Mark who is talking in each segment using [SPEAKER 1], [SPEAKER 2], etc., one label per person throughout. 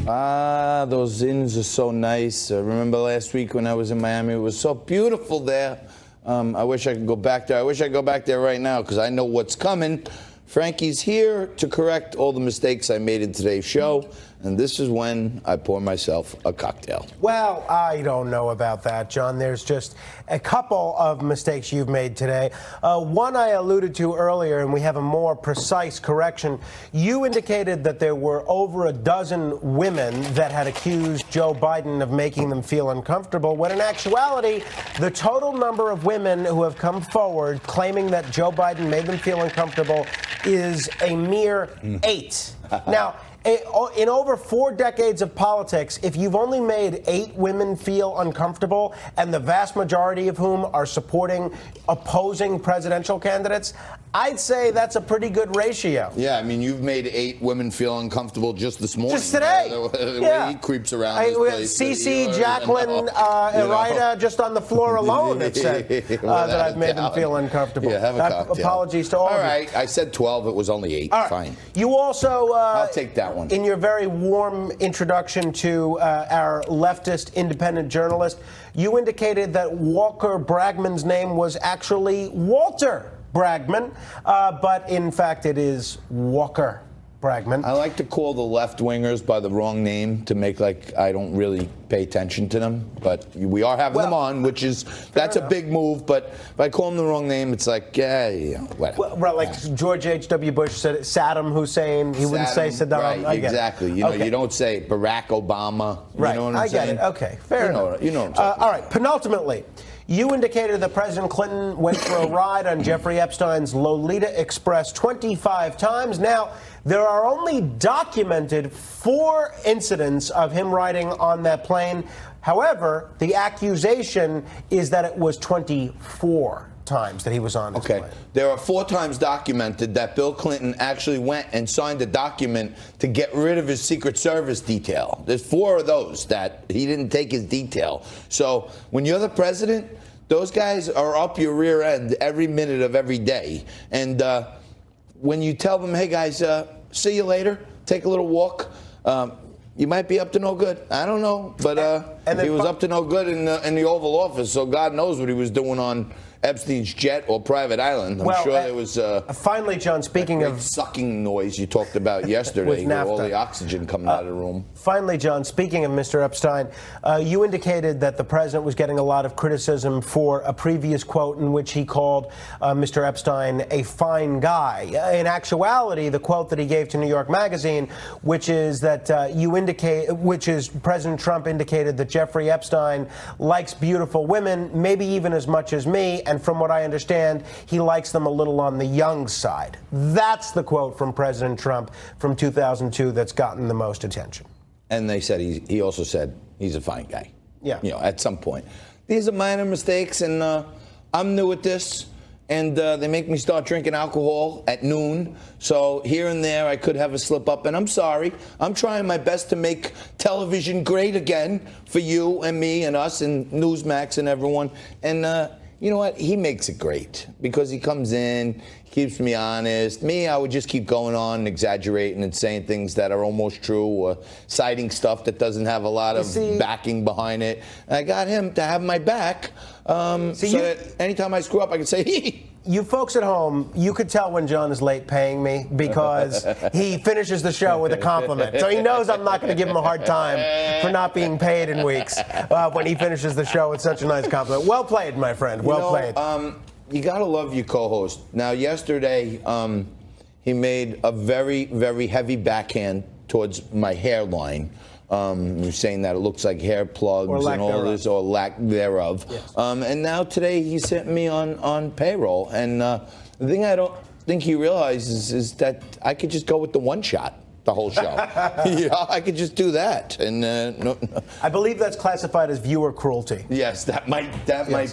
[SPEAKER 1] Those inns are so nice. I remember last week when I was in Miami, it was so beautiful there. I wish I could go back there. I wish I could go back there right now because I know what's coming. Frankie's here to correct all the mistakes I made in today's show, and this is when I pour myself a cocktail.
[SPEAKER 2] Well, I don't know about that, John. There's just a couple of mistakes you've made today. One I alluded to earlier, and we have a more precise correction. You indicated that there were over a dozen women that had accused Joe Biden of making them feel uncomfortable, when in actuality, the total number of women who have come forward claiming that Joe Biden made them feel uncomfortable is a mere 8. Now, in over 4 decades of politics, if you've only made 8 women feel uncomfortable, and the vast majority of whom are supporting opposing presidential candidates, I'd say that's a pretty good ratio.
[SPEAKER 1] Yeah, I mean, you've made 8 women feel uncomfortable just this morning.
[SPEAKER 2] Just today.
[SPEAKER 1] The way he creeps around this place.
[SPEAKER 2] Cece, Jacqueline, Irida, just on the floor alone have said that I've made them feel uncomfortable.
[SPEAKER 1] Yeah, have a cocktail.
[SPEAKER 2] Apologies to all of you.
[SPEAKER 1] All right, I said 12. It was only 8.
[SPEAKER 2] All right.
[SPEAKER 1] Fine.
[SPEAKER 2] You also...
[SPEAKER 1] I'll take that one.
[SPEAKER 2] In your very warm introduction to our leftist independent journalist, you indicated that Walker Bragman's name was actually Walter Bragman, but in fact it is Walker Bragman.
[SPEAKER 1] I like to call the left-wingers by the wrong name to make like I don't really pay attention to them, but we are having them on, which is, that's a big move, but if I call them the wrong name, it's like, whatever.
[SPEAKER 2] Well, like George H.W. Bush said Saddam Hussein, he wouldn't say Saddam.
[SPEAKER 1] Right, exactly. You know, you don't say Barack Obama.
[SPEAKER 2] Right,
[SPEAKER 1] You know what I'm saying?
[SPEAKER 2] I get it. Okay, fair enough.
[SPEAKER 1] You know what I'm talking
[SPEAKER 2] All right, penultimately, you indicated that President Clinton went for a ride on Jeffrey Epstein's Lolita Express 25 times. Now, there are only documented 4 incidents of him riding on that plane. However, the accusation is that it was 24 times that he was on his plane.
[SPEAKER 1] There are 4 times documented that Bill Clinton actually went and signed a document to get rid of his Secret Service detail. There's 4 of those that he didn't take his detail. So when you're the president, those guys are up your rear end every minute of every day. And when you tell them, hey guys, see you later, take a little walk, you might be up to no good. I don't know, but he was up to no good in the Oval Office, so God knows what he was doing on Epstein's jet or private island. I'm sure there was
[SPEAKER 2] finally, John, speaking of
[SPEAKER 1] sucking noise you talked about yesterday, with all the oxygen coming out of the room.
[SPEAKER 2] Finally, John, speaking of Mr. Epstein, you indicated that the president was getting a lot of criticism for a previous quote in which he called Mr. Epstein a fine guy. In actuality, the quote that he gave to New York Magazine, which is that President Trump indicated that Jeffrey Epstein likes beautiful women, maybe even as much as me, and from what I understand, he likes them a little on the young side. That's the quote from President Trump from 2002 that's gotten the most attention.
[SPEAKER 1] And they said he also said he's a fine guy.
[SPEAKER 2] Yeah.
[SPEAKER 1] You know, at some point. These are minor mistakes, and I'm new at this, and they make me start drinking alcohol at noon. So here and there I could have a slip up, and I'm sorry. I'm trying my best to make television great again for you and me and us and Newsmax and everyone. And you know what? He makes it great because he comes in, keeps me honest. Me, I would just keep going on and exaggerating and saying things that are almost true or citing stuff that doesn't have a lot of backing behind it. And I got him to have my back so that anytime I screw up, I can say, hee.
[SPEAKER 2] You folks at home, you could tell when John is late paying me because he finishes the show with a compliment. So he knows I'm not going to give him a hard time for not being paid in weeks when he finishes the show with such a nice compliment. Well played, my friend. Well played.
[SPEAKER 1] You got to love your co-host. Now, yesterday, he made a very, very heavy backhand towards my hairline. You're saying that it looks like hair plugs and all this, or lack thereof. Yes. And now today he sent me on payroll. And the thing I don't think he realizes is that I could just go with the one shot the whole show. You know, I could just do that. And no.
[SPEAKER 2] I believe that's classified as viewer cruelty.
[SPEAKER 1] Yes, that might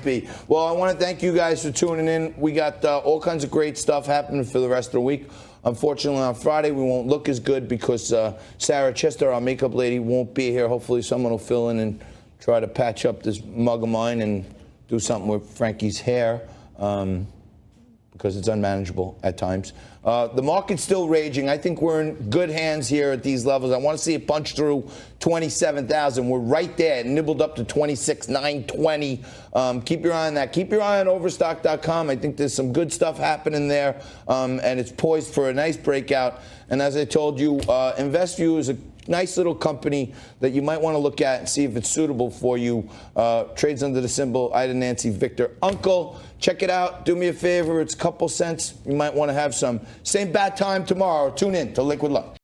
[SPEAKER 1] be. Well, I want to thank you guys for tuning in. We got all kinds of great stuff happening for the rest of the week. Unfortunately, on Friday, we won't look as good because Sarah Chester, our makeup lady, won't be here. Hopefully, someone will fill in and try to patch up this mug of mine and do something with Frankie's hair because it's unmanageable at times. The market's still raging. I think we're in good hands here at these levels. I want to see it punch through 27,000. We're right there, nibbled up to 26,920. Keep your eye on that. Keep your eye on Overstock.com. I think there's some good stuff happening there, and it's poised for a nice breakout. And as I told you, InvestView is a nice little company that you might want to look at and see if it's suitable for you. Trades under the symbol Ida Nancy Victor Uncle. Check it out. Do me a favor. It's a couple cents. You might want to have some. Same bat time tomorrow. Tune in to Liquid Lunch.